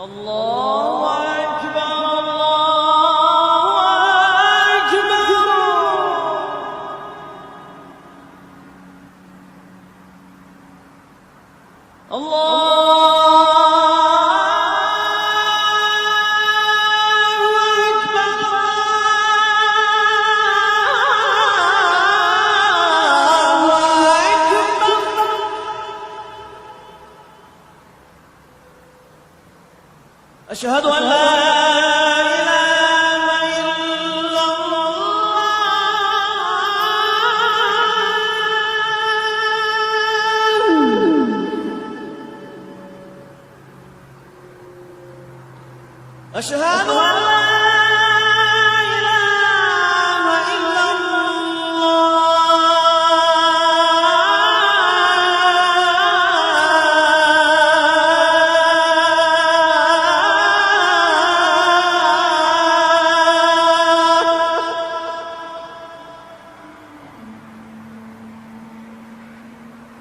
الله أكبر الله أكبر الله أشهد أن لا إله إلا الله أشهد أن لا إله إلا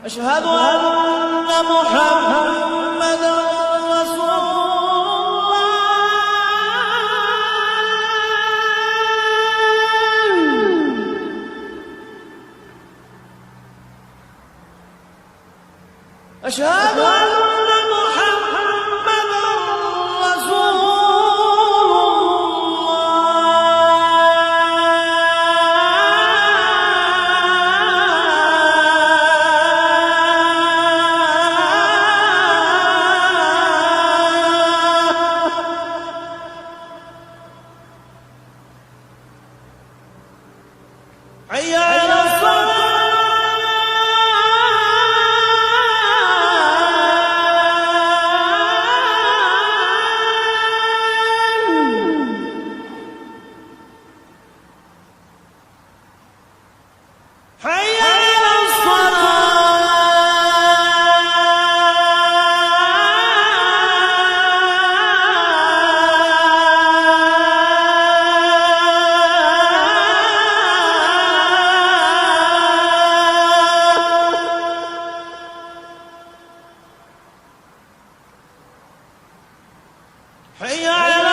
أشهد أن محمدًا رسول الله أشهد أن محمدًا رسول حي على الصلاة حي على حي على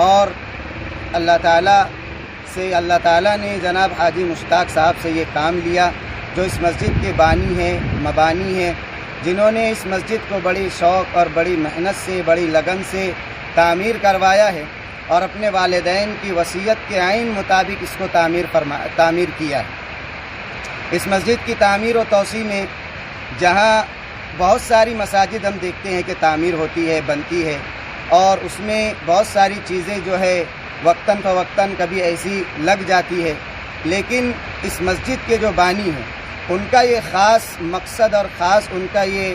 اور اللہ تعالیٰ نے جناب حاجی مشتاق صاحب سے یہ کام لیا، جو اس مسجد کے بانی ہیں، مبانی ہیں، جنہوں نے اس مسجد کو بڑی شوق اور بڑی محنت سے، بڑی لگن سے تعمیر کروایا ہے، اور اپنے والدین کی وصیت کے عین مطابق اس کو تعمیر کیا ہے۔ اس مسجد کی تعمیر و توسیع میں جہاں بہت ساری مساجد ہم دیکھتے ہیں کہ تعمیر ہوتی ہے، بنتی ہے، اور اس میں بہت ساری چیزیں جو ہے وقتاً فوقتاً کبھی ایسی لگ جاتی ہے، لیکن اس مسجد کے جو بانی ہیں ان کا یہ خاص مقصد اور خاص ان کا یہ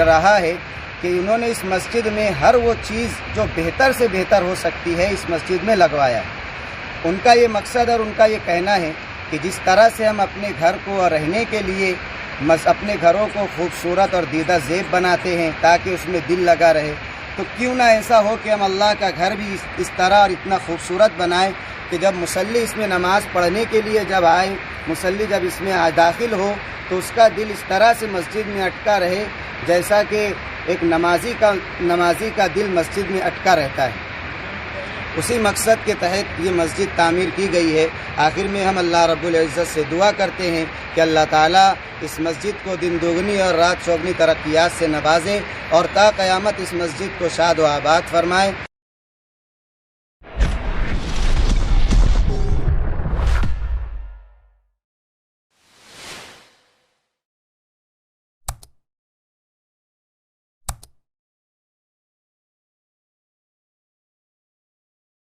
رہا ہے کہ انہوں نے اس مسجد میں ہر وہ چیز جو بہتر سے بہتر ہو سکتی ہے اس مسجد میں لگوایا ہے۔ ان کا یہ مقصد اور ان کا یہ کہنا ہے کہ جس طرح سے ہم اپنے گھر کو رہنے کے لیے اپنے گھروں کو خوبصورت اور دیدہ زیب بناتے ہیں تاکہ اس میں دل لگا رہے، تو کیوں نہ ایسا ہو کہ ہم اللہ کا گھر بھی اس طرح اور اتنا خوبصورت بنائیں کہ جب مصلی اس میں نماز پڑھنے کے لیے جب آئے، مصلی جب اس میں داخل ہو تو اس کا دل اس طرح سے مسجد میں اٹکا رہے جیسا کہ ایک نمازی کا دل مسجد میں اٹکا رہتا ہے۔ اسی مقصد کے تحت یہ مسجد تعمیر کی گئی ہے۔ آخر میں ہم اللہ رب العزت سے دعا کرتے ہیں کہ اللہ تعالیٰ اس مسجد کو دن دوگنی اور رات چوگنی ترقیات سے نوازے اور تا قیامت اس مسجد کو شاد و آباد فرمائے۔